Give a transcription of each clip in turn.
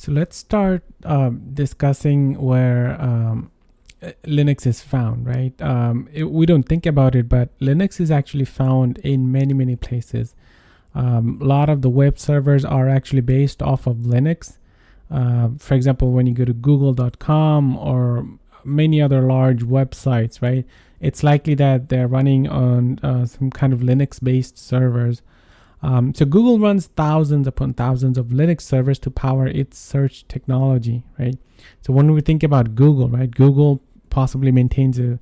So let's start discussing where Linux is found, right? We don't think about it, but Linux is actually found in many, many places. A lot of the web servers are actually based off of Linux. For example, when you go to google.com or many other large websites, right? It's likely that they're running on some kind of Linux-based servers. So Google runs thousands upon thousands of Linux servers to power its search technology, right? So when we think about Google, right, Google possibly maintains a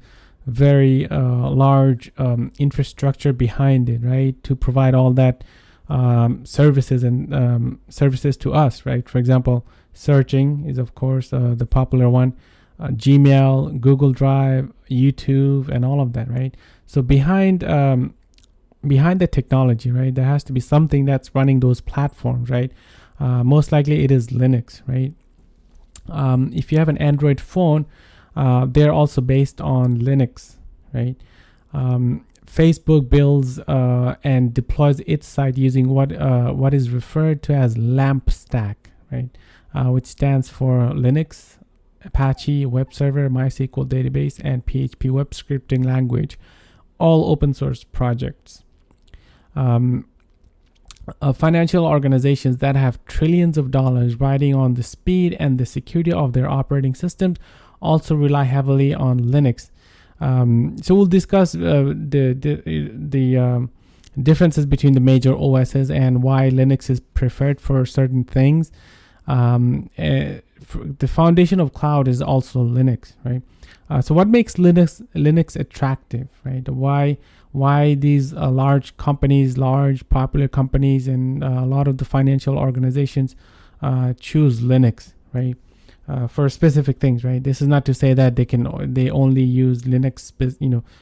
very large infrastructure behind it, right, to provide all that services and services to us, right? For example, searching is of course the popular one, Gmail, Google Drive, YouTube, and all of that, right? So behind the technology, right, there has to be something that's running those platforms, right? Most likely it is Linux, right? If you have an Android phone, they're also based on Linux, right? Facebook builds and deploys its site using what is referred to as LAMP stack, right? Which stands for Linux, Apache Web Server, MySQL database, and PHP web scripting language, all open source projects. Financial organizations that have trillions of dollars riding on the speed and the security of their operating systems also rely heavily on Linux. So we'll discuss the differences between the major OSs and why Linux is preferred for certain things. The foundation of cloud is also Linux, right? So what makes Linux attractive, right? Why these large companies, large popular companies, and a lot of the financial organizations choose Linux, right? For specific things, right? This is not to say that they only use Linux,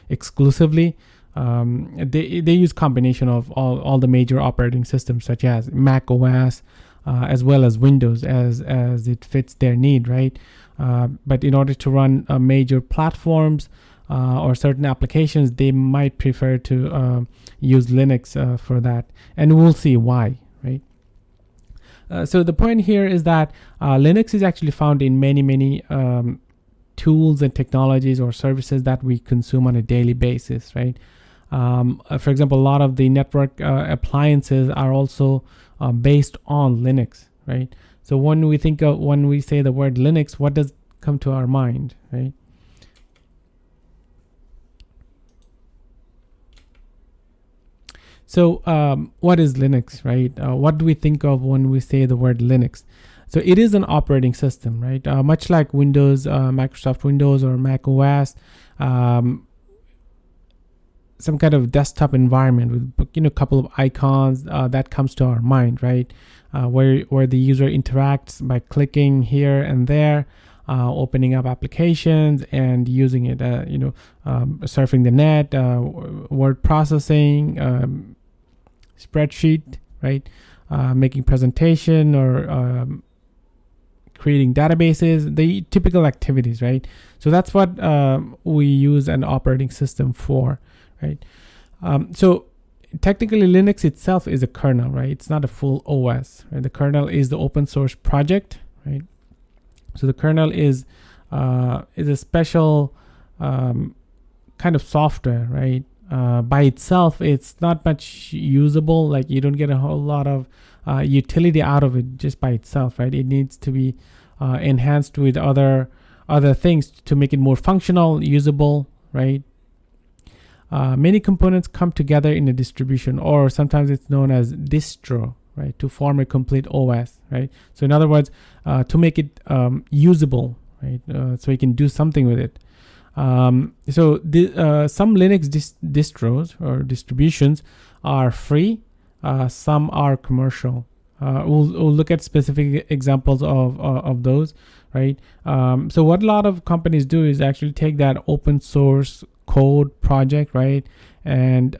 exclusively. They use combination of all the major operating systems such as Mac OS, as well as Windows as it fits their need, right? But in order to run major platforms or certain applications, they might prefer to use Linux for that, and we'll see why, right? So the point here is that Linux is actually found in many tools and technologies or services that we consume on a daily basis, right? For example, a lot of the network appliances are also based on Linux, right? So when we say the word Linux, what does come to our mind, right? So what is Linux, right? What do we think of when we say the word Linux? So it is an operating system, right? Much like Windows, Microsoft Windows or Mac OS, some kind of desktop environment with a couple of icons that comes to our mind, right? Where the user interacts by clicking here and there, opening up applications and using it, surfing the net, word processing, spreadsheet, right? Making presentation or creating databases, the typical activities, right? So that's what we use an operating system for, right? So technically Linux itself is a kernel, right? It's not a full OS, right? The kernel is the open source project, right? So the kernel is a special kind of software, right? By itself, it's not much usable. Like you don't get a whole lot of utility out of it just by itself, right? It needs to be enhanced with other things to make it more functional, usable, right? Many components come together in a distribution, or sometimes it's known as distro, right, to form a complete OS, right? So in other words, to make it usable, right, so you can do something with it. Some Linux distros or distributions are free, some are commercial. We'll look at specific examples of those, right? So what a lot of companies do is actually take that open source code project, right, and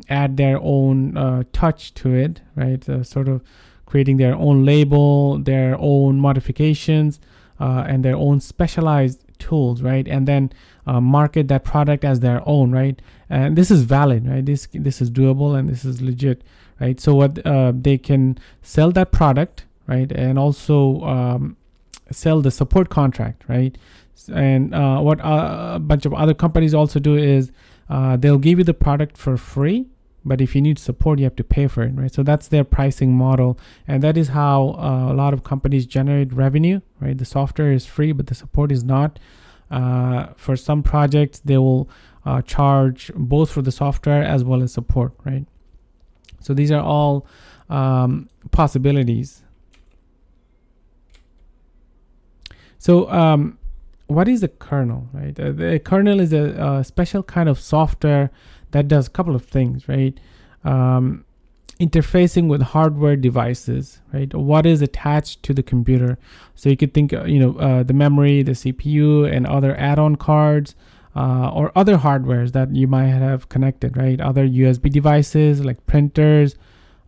add their own touch to it, right? Sort of creating their own label, their own modifications, and their own specialized tools, right? And then market that product as their own, right? And this is valid, right? This is doable and this is legit, right? So what they can sell that product, right? And also sell the support contract, right? And what a bunch of other companies also do is they'll give you the product for free, but if you need support, you have to pay for it, right? So that's their pricing model, and that is how a lot of companies generate revenue, right? The software is free, but the support is not. For some projects, they will charge both for the software as well as support, right? So these are all possibilities. So what is a kernel, right? The kernel is a special kind of software that does a couple of things, right? Interfacing with hardware devices, right? What is attached to the computer? So you could think, the memory, the CPU, and other add-on cards, or other hardwares that you might have connected, right? Other USB devices like printers,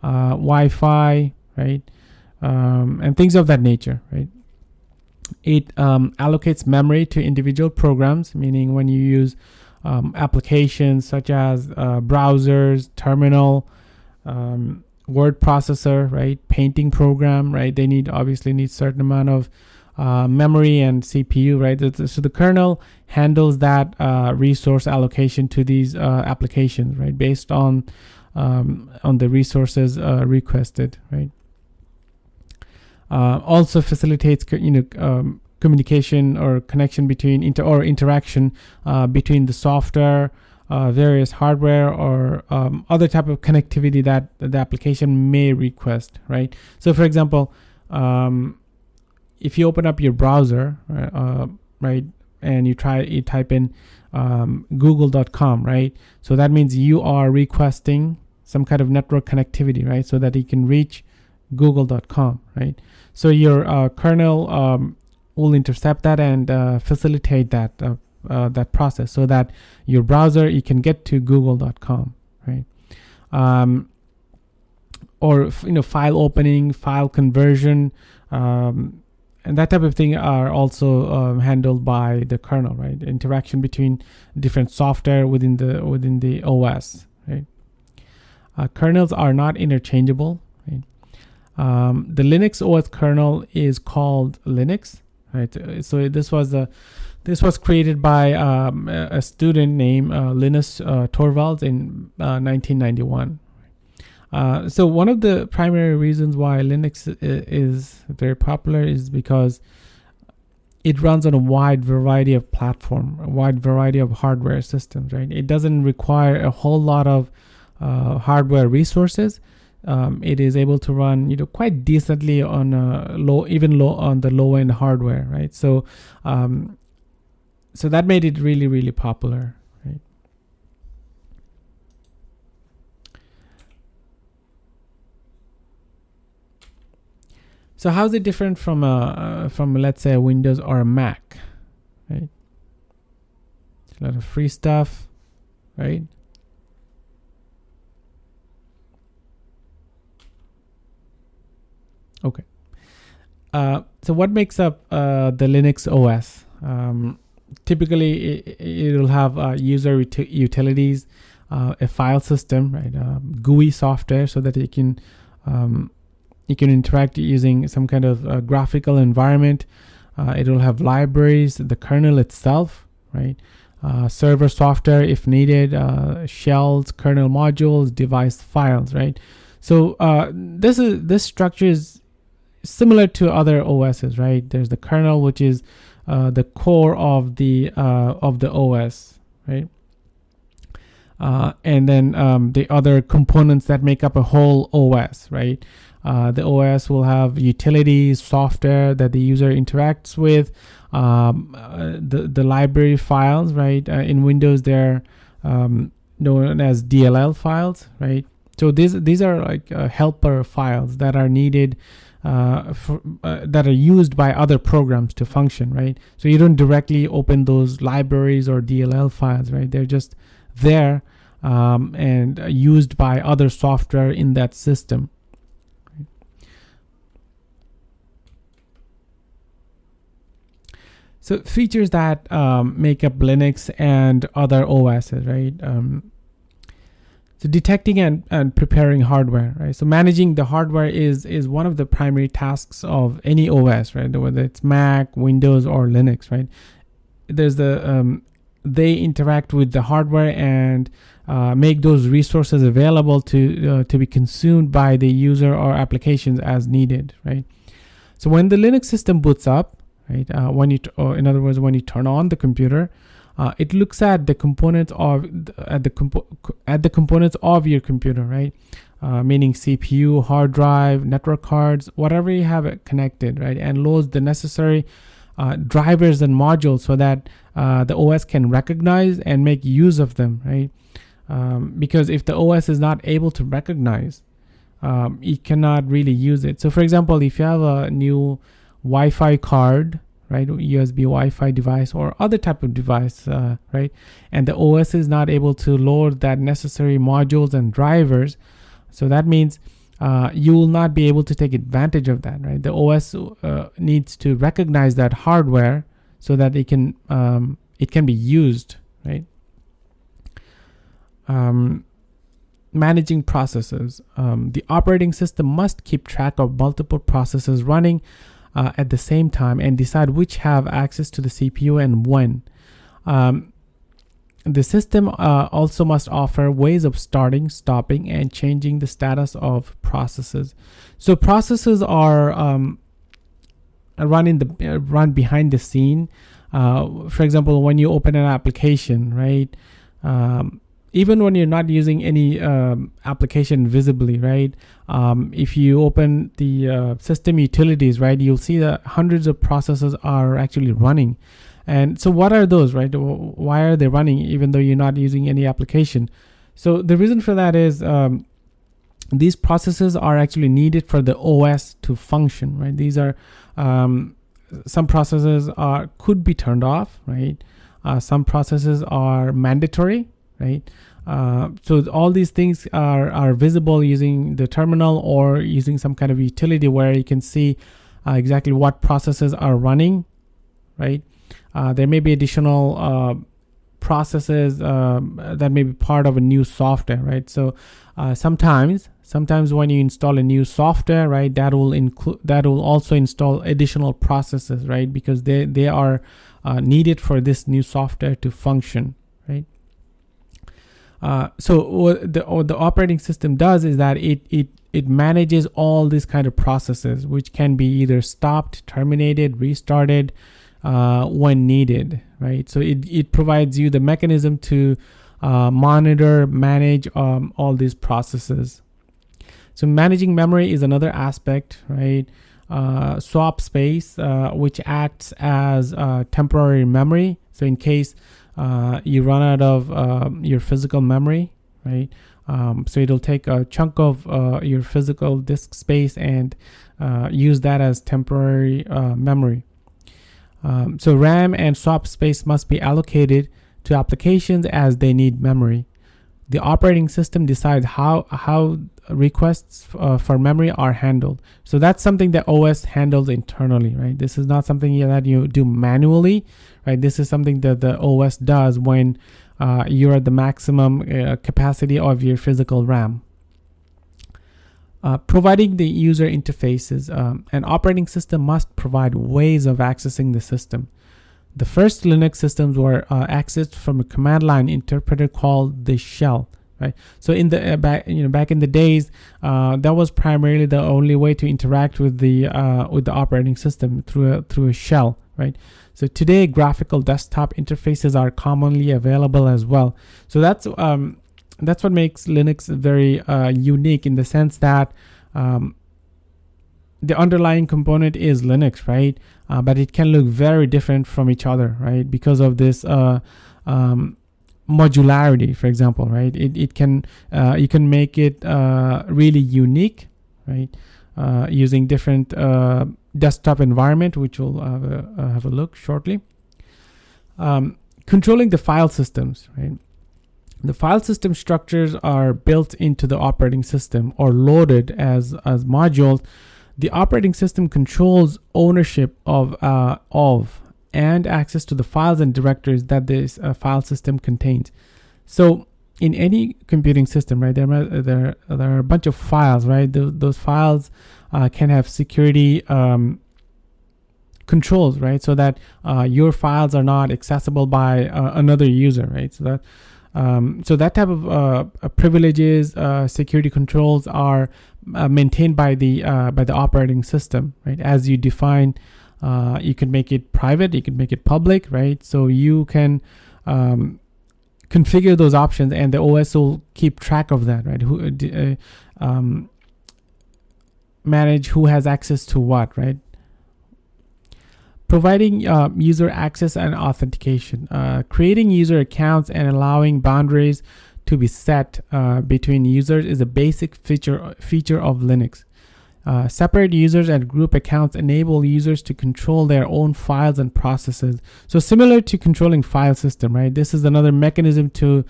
Wi-Fi, right? And things of that nature, right? It allocates memory to individual programs, meaning when you use applications such as browsers, terminal, word processor, right, painting program, right, they obviously need certain amount of memory and CPU, right? So the kernel handles that resource allocation to these applications, right, based on the resources requested, right? Also facilitates communication or connection between interaction between the software, various hardware, or other type of connectivity that the application may request, right? So for example, if you open up your browser, right, and you type in google.com, right? So that means you are requesting some kind of network connectivity, right? So that you can reach google.com, right? So your kernel will intercept that and facilitate that process, so that your browser, you can get to google.com, right? Or file opening, file conversion, and that type of thing are also handled by the kernel, right? Interaction between different software within the OS, right? Kernels are not interchangeable, right? The Linux OS kernel is called Linux, right? So this was created by a student named Linus Torvalds in 1991. So one of the primary reasons why Linux is very popular is because it runs on a wide variety of platform, a wide variety of hardware systems, right? It doesn't require a whole lot of hardware resources. It is able to run, quite decently on low on the low end hardware, right? So, so that made it really, really popular, right? So how is it different from let's say a Windows or a Mac, right? It's a lot of free stuff, right? Okay. So what makes up the Linux OS? Typically, it will have user utilities, a file system, right? GUI software, so that you can interact using some kind of graphical environment. It will have libraries, the kernel itself, right? Server software if needed, shells, kernel modules, device files, right? So this structure is similar to other OSs, right? There's the kernel, which is the core of the OS, right? And then the other components that make up a whole OS, right? The OS will have utilities, software that the user interacts with, the library files, right? In Windows, they're known as DLL files, right? So these are like helper files that are needed that are used by other programs to function, right? So you don't directly open those libraries or DLL files, right? They're just there and used by other software in that system. So features that make up Linux and other OSs, right? So detecting and preparing hardware, right? So managing the hardware is one of the primary tasks of any OS, right? Whether it's Mac, Windows, or Linux, right? There's they interact with the hardware and make those resources available to be consumed by the user or applications as needed, right? So when the Linux system boots up, right? In other words, when you turn on the computer, it looks at the components of the components of your computer, right? Meaning CPU, hard drive, network cards, whatever you have it connected, right? And loads the necessary drivers and modules so that the OS can recognize and make use of them, right? Because if the OS is not able to recognize, you cannot really use it. So for example, if you have a new Wi-Fi card, right, USB Wi-Fi device or other type of device, right, and the OS is not able to load that necessary modules and drivers, so that means you will not be able to take advantage of that, right? The OS needs to recognize that hardware so that it can be used, right? Managing processes. The operating system must keep track of multiple processes running at the same time and decide which have access to the CPU and when. The system also must offer ways of starting, stopping, and changing the status of processes. So processes are run behind the scene. For example, when you open an application, right? Even when you're not using any application visibly, right? If you open the system utilities, right, you'll see that hundreds of processes are actually running. And so what are those, right? Why are they running even though you're not using any application? So the reason for that is these processes are actually needed for the OS to function, right? These are some processes could be turned off, right? Some processes are mandatory, right? So all these things are visible using the terminal or using some kind of utility where you can see exactly what processes are running, right? There may be additional processes that may be part of a new software, right? So sometimes when you install a new software, right, that will also install additional processes, right? Because they are needed for this new software to function, right? So what the operating system does is that it manages all these kind of processes, which can be either stopped, terminated, restarted when needed, right? So it provides you the mechanism to monitor, manage all these processes. So managing memory is another aspect, right? Swap space, which acts as temporary memory. So in case you run out of your physical memory, right? So it'll take a chunk of your physical disk space and use that as temporary memory. So RAM and swap space must be allocated to applications as they need memory. The operating system decides how requests for memory are handled. So that's something that OS handles internally, right? This is not something that you do manually, right? This is something that the OS does when you're at the maximum capacity of your physical RAM. Providing the user interfaces. An operating system must provide ways of accessing the system. The first Linux systems were accessed from a command line interpreter called the shell, right? So in the back in the days, that was primarily the only way to interact with the operating system through a shell, right? So today, graphical desktop interfaces are commonly available as well. So that's what makes Linux very unique in the sense that the underlying component is Linux, right? But it can look very different from each other, right? Because of this modularity, for example, right? It can you can make it really unique, right? Using different desktop environment, which we'll have a look shortly. Controlling the file systems, right? The file system structures are built into the operating system or loaded as modules. The operating system controls ownership of and access to the files and directories that this file system contains. So in any computing system, right, there are a bunch of files, right? Those files can have security controls, right? So that your files are not accessible by another user, right? So that type of privileges, security controls are maintained by the operating system, right? As you define, you can make it private, you can make it public, right? So you can configure those options, and the OS will keep track of that, right? Manage who has access to what, right? Providing user access and authentication, creating user accounts and allowing boundaries to be set between users is a basic feature of Linux. Separate users and group accounts enable users to control their own files and processes. So similar to controlling file system, right? This is another mechanism to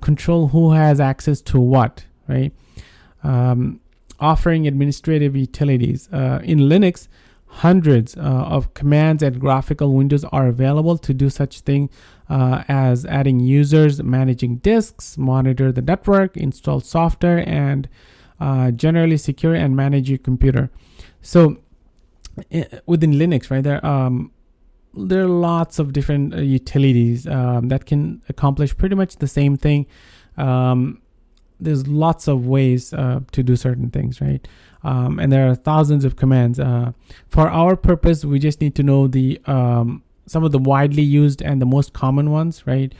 control who has access to what, right? Offering administrative utilities. In Linux, hundreds of commands and graphical windows are available to do such thing as adding users, managing disks, monitor the network, install software, and generally secure and manage your computer. So within Linux, right, there are lots of different utilities that can accomplish pretty much the same thing. There's lots of ways to do certain things, right? And there are thousands of commands. For our purpose, we just need to know the some of the widely used and the most common ones, right?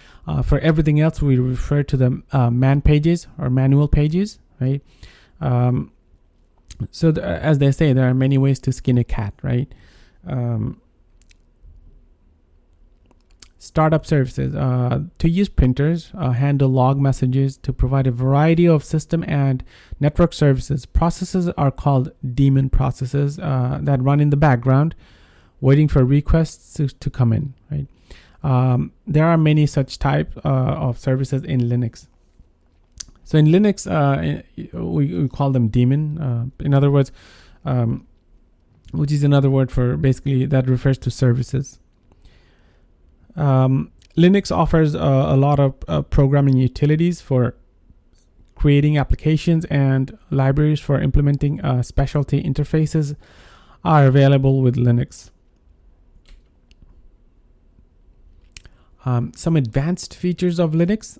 For everything else, we refer to the man pages or manual pages, right? As they say, there are many ways to skin a cat, right? Startup services, to use printers, handle log messages, to provide a variety of system and network services. Processes are called daemon processes that run in the background, waiting for requests to come in, right? There are many such type of services in Linux. So in Linux, we call them daemon. In other words, which is another word for basically that refers to services. Linux offers a lot of programming utilities for creating applications, and libraries for implementing specialty interfaces are available with Linux. Some advanced features of Linux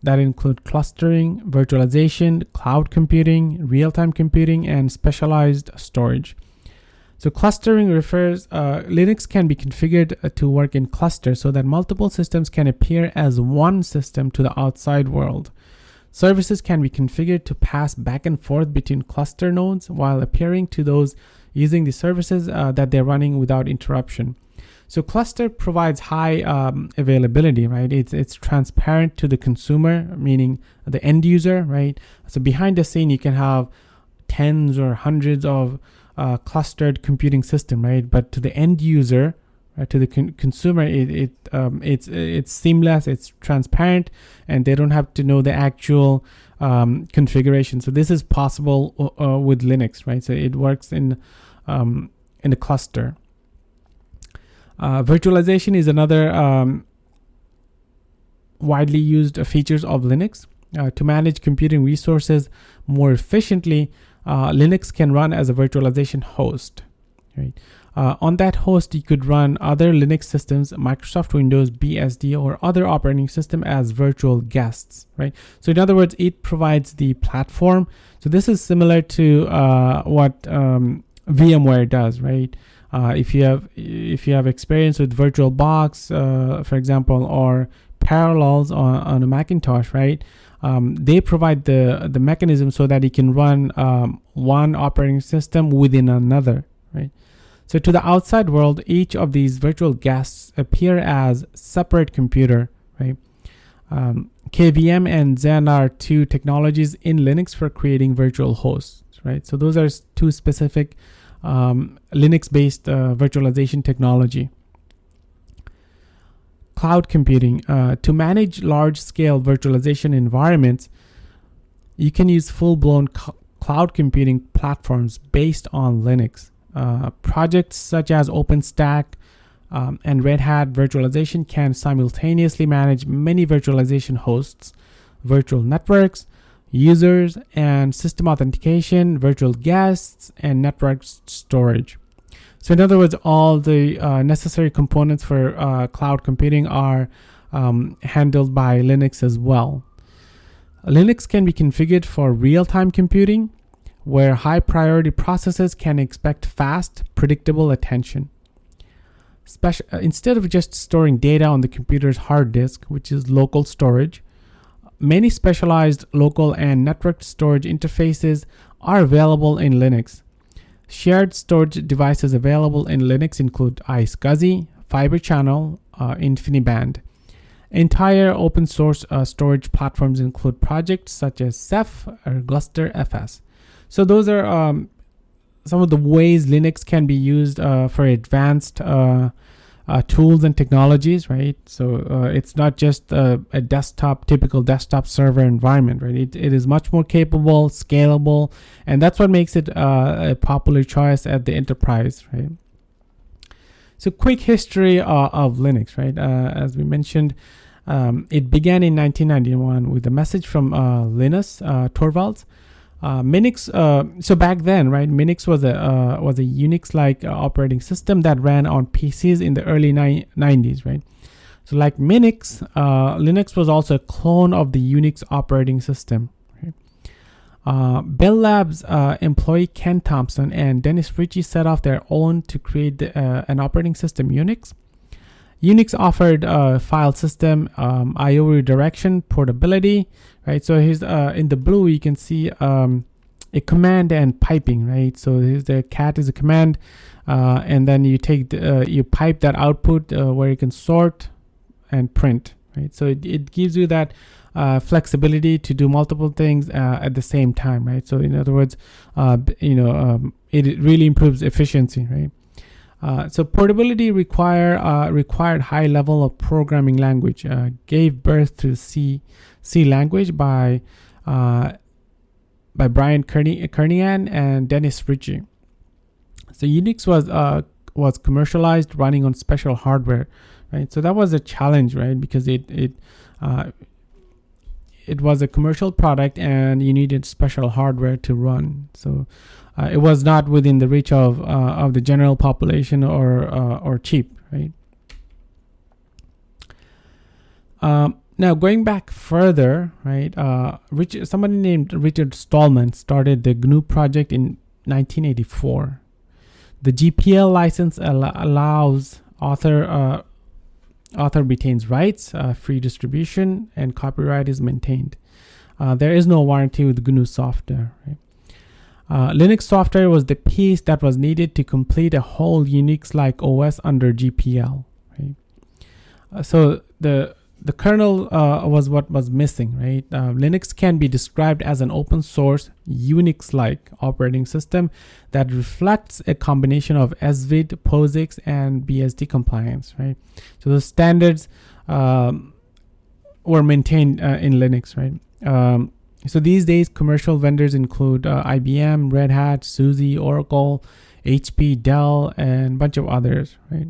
that include clustering, virtualization, cloud computing, real-time computing, and specialized storage. So clustering refers, Linux can be configured to work in clusters so that multiple systems can appear as one system to the outside world. Services can be configured to pass back and forth between cluster nodes while appearing to those using the services that they're running without interruption. So cluster provides high availability, right? It's transparent to the consumer, meaning the end user, right? So behind the scene, you can have tens or hundreds of clustered computing system, right? But to the end user, right, to the consumer, it's seamless, it's transparent, and they don't have to know the actual configuration. So this is possible with Linux, right? So it works in a cluster. Virtualization is another widely used features of Linux. To manage computing resources more efficiently, Linux can run as a virtualization host. Right? On that host, you could run other Linux systems, Microsoft Windows, BSD, or other operating system as virtual guests. Right? So in other words, it provides the platform. So this is similar to what VMware does, right? If you have experience with VirtualBox, for example, or Parallels on a Macintosh, right? They provide the mechanism so that you can run one operating system within another, right? So to the outside world, each of these virtual guests appear as separate computer, right? KVM and Xen are two technologies in Linux for creating virtual hosts, right? So those are two specific Linux-based virtualization technology. Cloud computing. To manage large-scale virtualization environments, you can use full-blown cloud computing platforms based on Linux. Projects such as OpenStack and Red Hat virtualization can simultaneously manage many virtualization hosts. virtual networks, users, and system authentication, virtual guests, and network storage. So in other words, all the necessary components for cloud computing are handled by Linux as well. Linux can be configured for real-time computing, where high priority processes can expect fast, predictable attention. Instead of just storing data on the computer's hard disk, which is local storage, many specialized local and networked storage interfaces are available in Linux. Shared storage devices available in Linux include iSCSI, Fiber Channel, InfiniBand. Entire open source storage platforms include projects such as Ceph or GlusterFS. So those are some of the ways Linux can be used for advanced tools and technologies, right? So it's not just a typical desktop server environment, right? It is much more capable, scalable, and that's what makes it a popular choice at the enterprise, right? So quick history of Linux, right? As we mentioned, it began in 1991 with a message from Linus Torvalds. Minix. So back then, right, Minix was a Unix-like operating system that ran on PCs in the early 90s, right? So like Minix, Linux was also a clone of the Unix operating system. Bell Labs employee Ken Thompson and Dennis Ritchie set off their own to create an operating system, Unix. Unix offered file system, I/O redirection, portability, right? So here's in the blue you can see a command and piping, right? So here's the cat is a command, and then you take you pipe that output where you can sort and print, right? So it gives you that flexibility to do multiple things at the same time, right? So in other words, it really improves efficiency, right? So portability required high level of programming language, gave birth to C language by Brian Kernighan and Dennis Ritchie. So Unix was commercialized, running on special hardware, right? So that was a challenge, right? Because it was a commercial product and you needed special hardware to run. So it was not within the reach of the general population or cheap, right? Now going back further, right? Somebody named Richard Stallman started the GNU project in 1984. The GPL license allows author retains rights, free distribution, and copyright is maintained. There is no warranty with GNU software, right? Linux software was the piece that was needed to complete a whole Unix-like OS under GPL. Right? So the kernel was what was missing, right? Linux can be described as an open source Unix-like operating system that reflects a combination of SVID, POSIX, and BSD compliance, right? So the standards were maintained in Linux, right? So these days, commercial vendors include IBM, Red Hat, SUSE, Oracle, HP, Dell, and a bunch of others, right?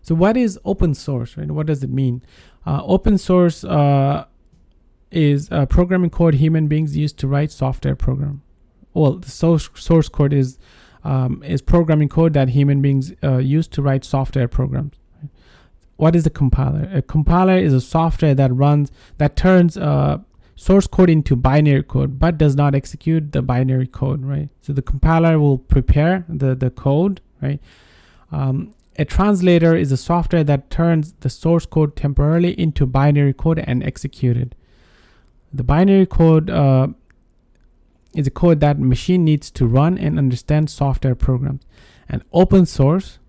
So what is open source, right? What does it mean? Open source is programming code human beings use to write software program. Well, the source code is programming code that human beings use to write software programs. What is a compiler? A compiler is a software that turns source code into binary code, but does not execute the binary code, right? So the compiler will prepare the code, right? A translator is a software that turns the source code temporarily into binary code and execute it. The binary code is a code that machine needs to run and understand software programs. And open source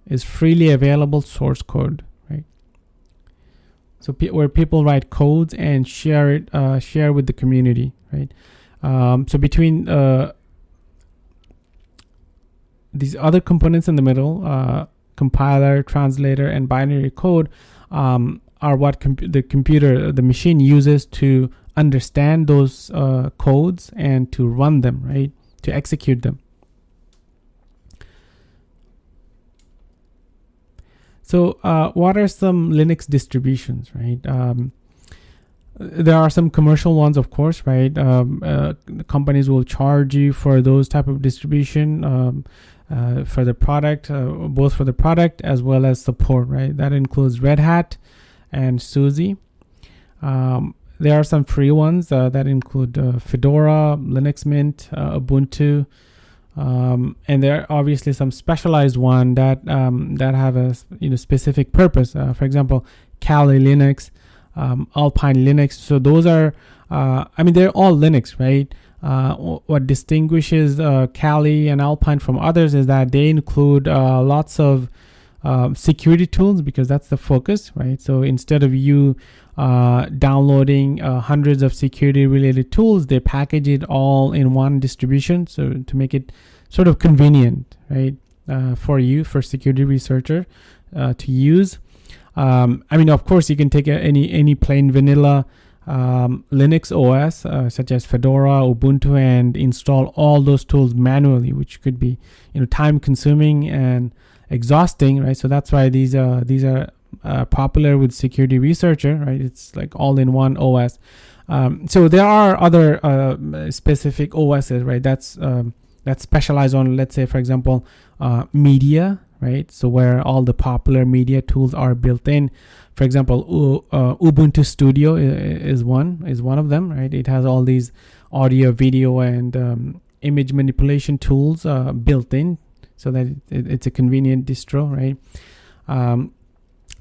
is freely available source code, right? So where people write codes and share with the community, right? So between these other components in the middle, compiler, translator, and binary code are what the machine uses to understand those codes and to run them, right? To execute them. So what are some Linux distributions, right? There are some commercial ones, of course, right? Companies will charge you for those type of distribution for the product, both for the product as well as support, right? That includes Red Hat and SUSE. There are some free ones that include Fedora, Linux Mint, Ubuntu, and there are obviously some specialized one that have a specific purpose. For example, Kali Linux, Alpine Linux. So those are, they're all Linux, right? What distinguishes Kali and Alpine from others is that they include lots of security tools, because that's the focus, right? So instead of you downloading hundreds of security related tools, they package it all in one distribution, so to make it sort of convenient, right, for security researcher to use. Of course, you can take any plain vanilla Linux OS such as Fedora, Ubuntu, and install all those tools manually, which could be time consuming and exhausting, right? So that's why these are popular with security researcher, right? It's like all in one OS. So there are other specific OSs, right? That's specialized on, let's say, for example, media, right? So where all the popular media tools are built in. For example, Ubuntu Studio is one of them, right? It has all these audio, video, and image manipulation tools built in, so that it's a convenient distro, right?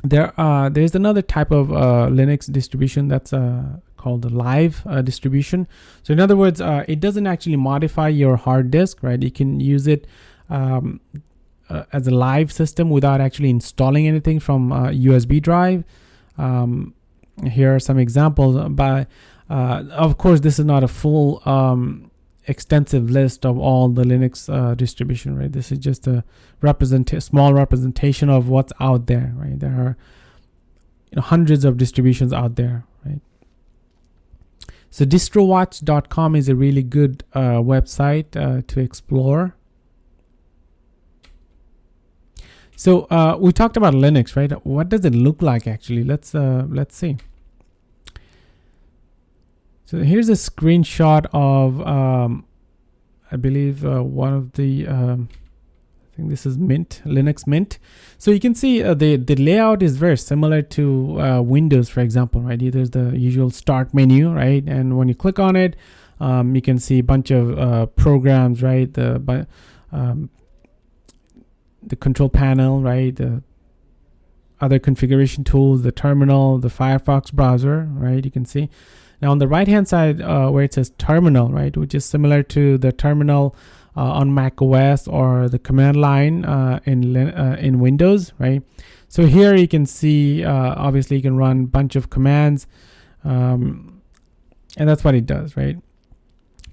There's another type of Linux distribution that's called the live distribution. So in other words, it doesn't actually modify your hard disk, right? You can use it as a live system without actually installing anything from a USB drive. Here are some examples, but of course this is not a full extensive list of all the Linux distribution, right? This is just a small representation of what's out there, right? There are hundreds of distributions out there, right? So distrowatch.com is a really good website to explore. So we talked about Linux, right? What does it look like actually? Let's see. So here's a screenshot of, I believe one of the, I think this is Mint, Linux Mint. So you can see the layout is very similar to Windows, for example, right? There's the usual start menu, right? And when you click on it, you can see a bunch of programs, right? The control panel, right? The other configuration tools, the terminal, the Firefox browser, right? You can see. Now on the right hand side where it says terminal, right, which is similar to the terminal on Mac OS or the command line in Windows, right? So here you can see obviously you can run a bunch of commands, and that's what it does, right?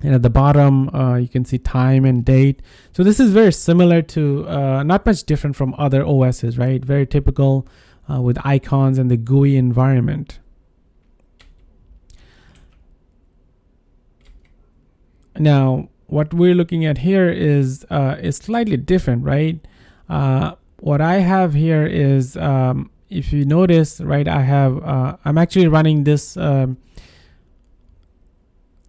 And at the bottom you can see time and date. So this is very similar to not much different from other OSs, right? Very typical with icons and the GUI environment. Now, what we're looking at here is slightly different, right? What I have here is, if you notice, right, I'm actually running this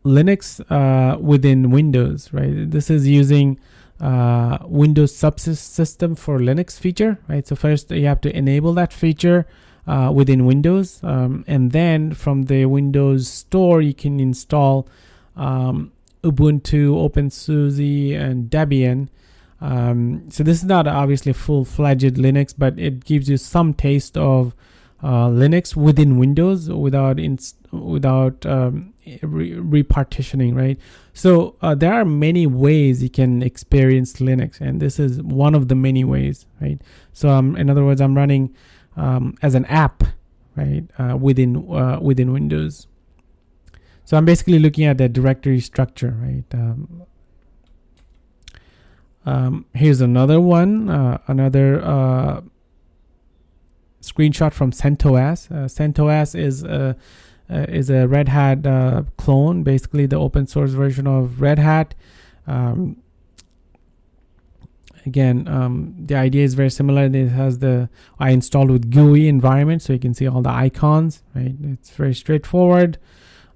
Linux within Windows, right? This is using Windows subsystem for Linux feature, right? So first you have to enable that feature within Windows, and then from the Windows store you can install Ubuntu, OpenSUSE, and Debian. So this is not obviously full-fledged Linux, but it gives you some taste of Linux within Windows without repartitioning, right? So there are many ways you can experience Linux, and this is one of the many ways, right? So in other words, I'm running as an app, right, within Windows. So I'm basically looking at the directory structure, right? Here's another one, another screenshot from CentOS. CentOS is a Red Hat clone, basically the open source version of Red Hat. Again, the idea is very similar. It has I installed with GUI environment, so you can see all the icons, right? It's very straightforward.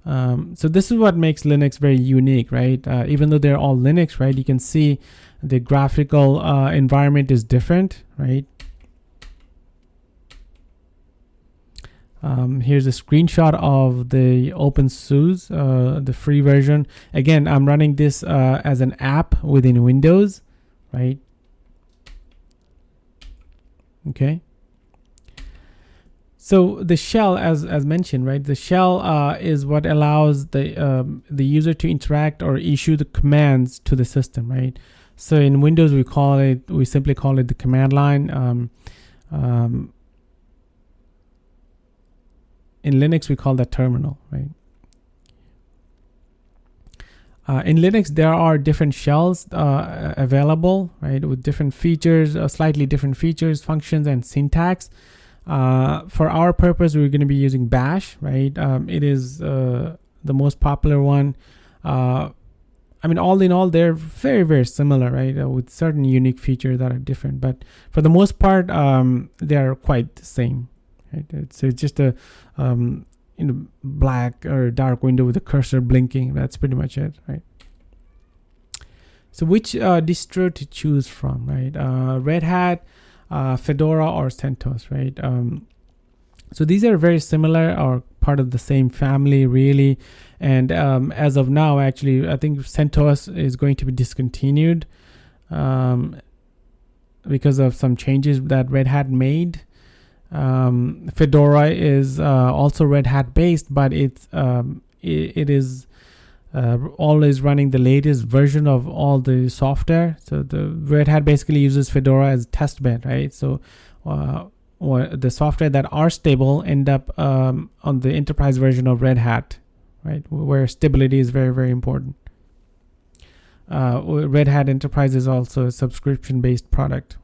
So this is what makes Linux very unique, right? Even though they're all Linux, right? You can see the graphical environment is different, right? Here's a screenshot of the OpenSUSE, the free version. Again, I'm running this as an app within Windows, right? Okay. So the shell, as mentioned, right? The shell is what allows the user to interact or issue the commands to the system, right? So in Windows, we simply call it the command line. In Linux, we call that terminal, right? In Linux, there are different shells available, right, with different features, slightly different features, functions, and syntax. For our purpose, we're going to be using Bash, right? It is the most popular one. I mean, all in all, they're very, very similar, right? With certain unique features that are different, but for the most part, they are quite the same. Right? It's just a black or dark window with a cursor blinking. That's pretty much it, right? So which distro to choose from, right? Red Hat, Fedora, or CentOS, right? So these are very similar or part of the same family, really. And as of now, actually, I think CentOS is going to be discontinued because of some changes that Red Hat made. Fedora is also Red Hat based, but it is always running the latest version of all the software. So the Red Hat basically uses Fedora as test bed, right? So the software that are stable end up on the enterprise version of Red Hat, right? Where stability is very, very important. Red Hat Enterprise is also a subscription-based product.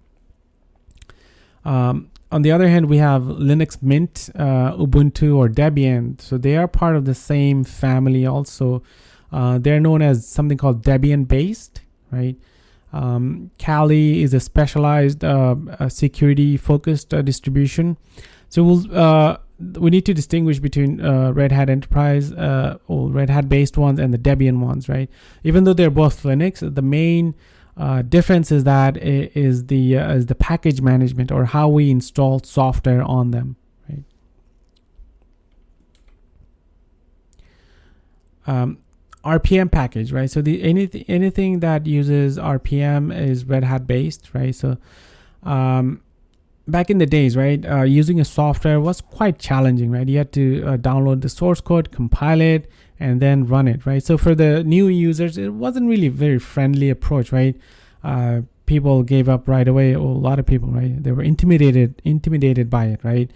On the other hand, we have Linux Mint, Ubuntu, or Debian. So they are part of the same family also. They're known as something called Debian-based, right? Kali is a specialized security-focused distribution. So we need to distinguish between Red Hat Enterprise or Red Hat-based ones and the Debian ones, right? Even though they're both Linux, the main difference is that is the package management or how we install software on them, right? RPM package, right? So anything that uses RPM is Red Hat based, right? So back in the days, right, using a software was quite challenging, right? You had to download the source code, compile it, and then run it, right? So for the new users, it wasn't really a very friendly approach, right? People gave up right away. A lot of people, right? They were intimidated by it, right?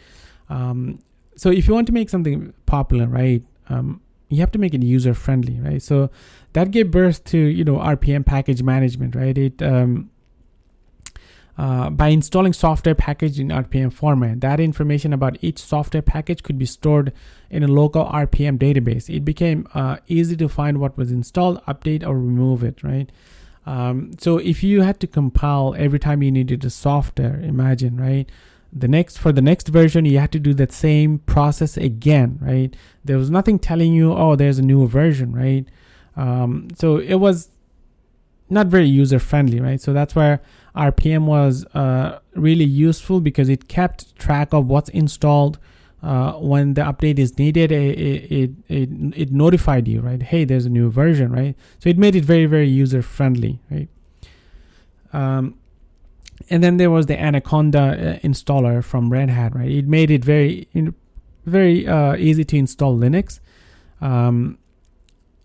So if you want to make something popular, right, you have to make it user friendly, right? So that gave birth to, RPM package management, right? It by installing software package in RPM format, that information about each software package could be stored in a local RPM database. It became easy to find what was installed, update, or remove it, right? So if you had to compile every time you needed a software, imagine, right? For the next version, you had to do that same process again, right? There was nothing telling you, oh, there's a new version, right? So it was not very user friendly, right? So that's where RPM was really useful, because it kept track of what's installed. When the update is needed, it notified you, right? Hey, there's a new version, right? So it made it very, very user friendly, right? And then there was the Anaconda installer from Red Hat, right? It made it very easy to install Linux.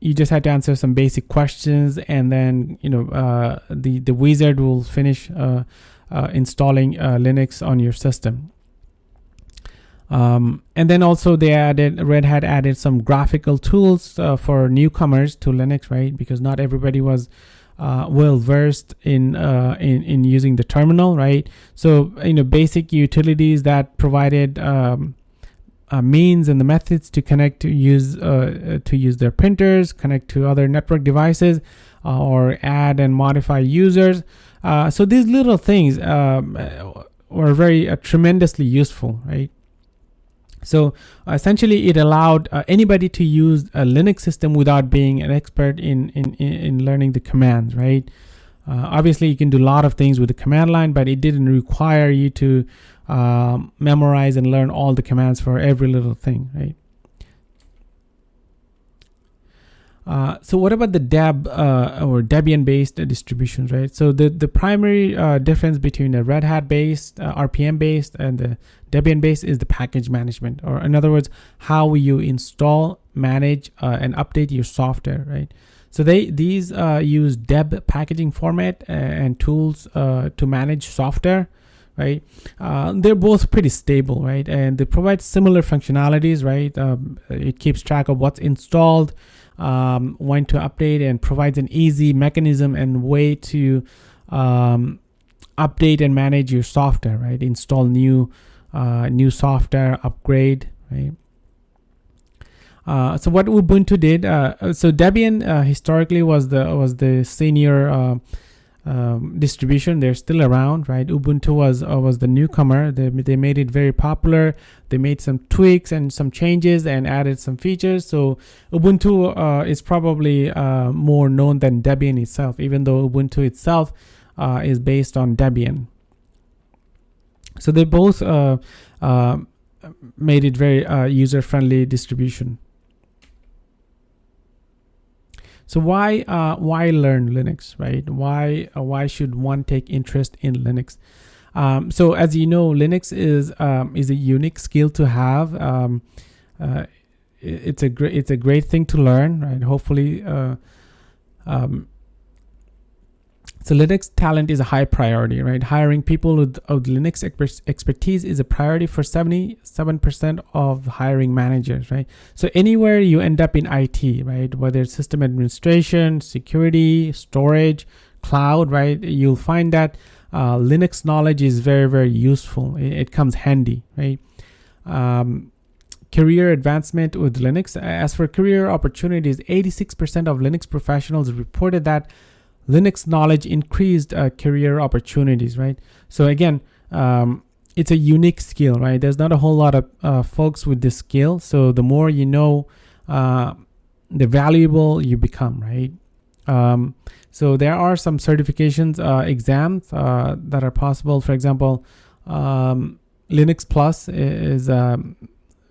You just had to answer some basic questions, and then the wizard will finish installing Linux on your system. And then also Red Hat added some graphical tools for newcomers to Linux, right? Because not everybody was well versed in using the terminal, right? So basic utilities that provided means and the methods to connect to use their printers, connect to other network devices, or add and modify users. So these little things were very tremendously useful, right? So essentially, it allowed anybody to use a Linux system without being an expert in learning the commands, right? Obviously, you can do a lot of things with the command line, but it didn't require you to memorize and learn all the commands for every little thing, right? So what about the Deb or Debian-based distributions, right? So the primary difference between a Red Hat-based, RPM-based, and the Debian-based is the package management, or in other words, how you install, manage, and update your software, right? So these use Deb packaging format and tools to manage software, right? They're both pretty stable, right? And they provide similar functionalities, right? It keeps track of what's installed, when to update, and provides an easy mechanism and way to update and manage your software, right? Install new software, upgrade, right? So what Ubuntu did, so Debian historically was the senior distribution. They're still around, right? Ubuntu was the newcomer. They made it very popular. They made some tweaks and some changes and added some features. So Ubuntu is probably more known than Debian itself, even though Ubuntu itself is based on Debian. So they both made it very user-friendly distribution. So why learn Linux, right? Why should one take interest in Linux? So as you know, Linux is a unique skill to have. It's a great thing to learn, right? Hopefully, so Linux talent is a high priority, right? Hiring people with Linux expertise is a priority for 77% of hiring managers, right? So anywhere you end up in IT, right? Whether it's system administration, security, storage, cloud, right? You'll find that Linux knowledge is very, very useful. It comes handy, right? Career advancement with Linux. As for career opportunities, 86% of Linux professionals reported that Linux knowledge increased career opportunities, right? So again, it's a unique skill, right? There's not a whole lot of folks with this skill. So the more you know, the valuable you become, right? So there are some certifications, exams that are possible. For example, Linux Plus is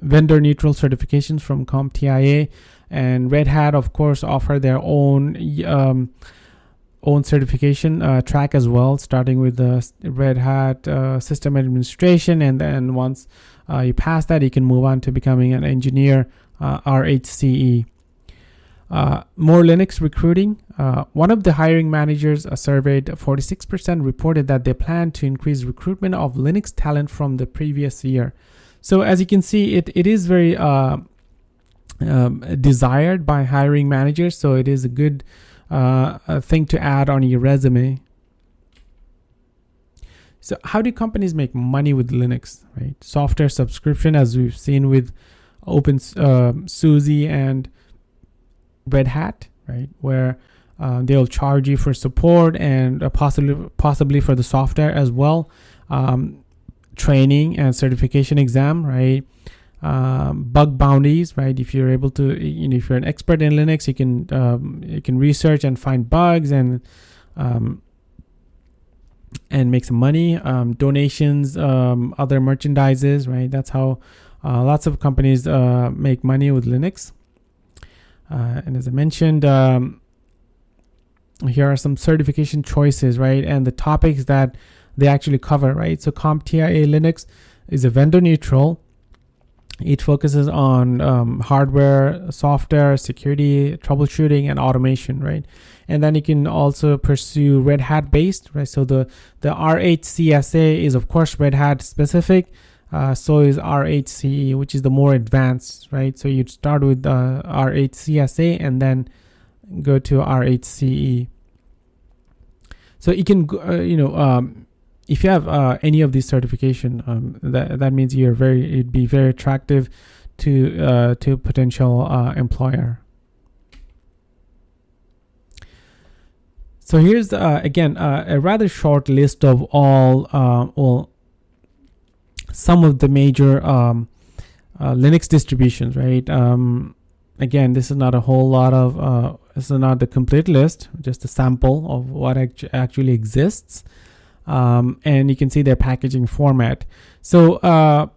vendor neutral certifications from CompTIA, and Red Hat, of course, offer their own certification track as well, starting with the Red Hat system administration, and then once you pass that, you can move on to becoming an engineer, RHCE. More Linux recruiting. One of the hiring managers surveyed, 46% reported that they plan to increase recruitment of Linux talent from the previous year. So as you can see, it is very desired by hiring managers, so it is a good thing to add on your resume. So how do companies make money with Linux, right? Software subscription, as we've seen with OpenSUSE and Red Hat, right? Where they'll charge you for support and possibly for the software as well. Training and certification exam, right? Bug bounties, right? If you're able to, if you're an expert in Linux, you can research and find bugs and make some money. Donations, other merchandises, right? That's how lots of companies make money with Linux. And as I mentioned, here are some certification choices, right? And the topics that they actually cover, right? So CompTIA Linux is a vendor neutral. It focuses on hardware, software, security, troubleshooting, and automation, right? And then you can also pursue Red Hat based, right? So the RHCSA is of course Red Hat specific. So is RHCE, which is the more advanced, right? So you'd start with RHCSA and then go to RHCE. So you can, if you have any of these certification, that means it'd be very attractive to a potential employer. So here's again a rather short list of all some of the major Linux distributions, right? Again, this is not a whole lot of this is not the complete list, just a sample of what actually exists. And you can see their packaging format. So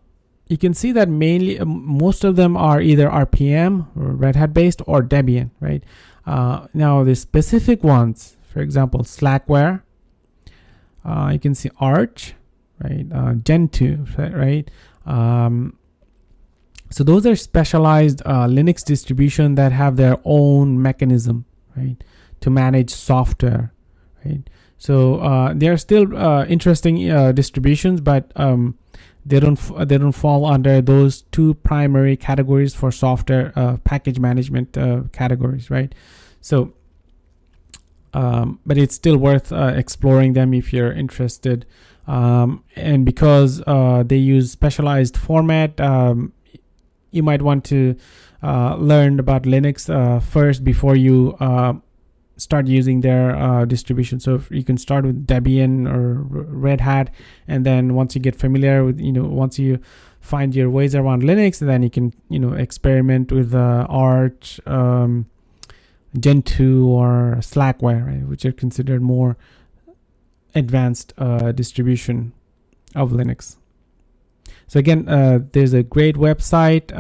you can see that mainly most of them are either RPM or Red Hat based or Debian, right? Now the specific ones, for example, Slackware, you can see Arch, right? Gentoo, right? So those are specialized Linux distribution that have their own mechanism, right, to manage software, right? So they are still interesting distributions, but they don't fall under those two primary categories for software package management categories, right? So, but it's still worth exploring them if you're interested. And because they use specialized format, you might want to learn about Linux first before you start using their distribution. So if you can start with Debian or Red Hat, and then once you get familiar with, once you find your ways around Linux, then you can, experiment with Arch, Gentoo, or Slackware, right, which are considered more advanced distribution of Linux. So again, there's a great website.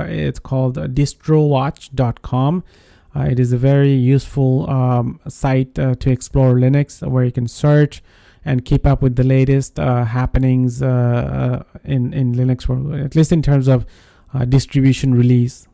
It's called distrowatch.com. It is a very useful site to explore Linux, where you can search and keep up with the latest happenings in Linux world, at least in terms of distribution release.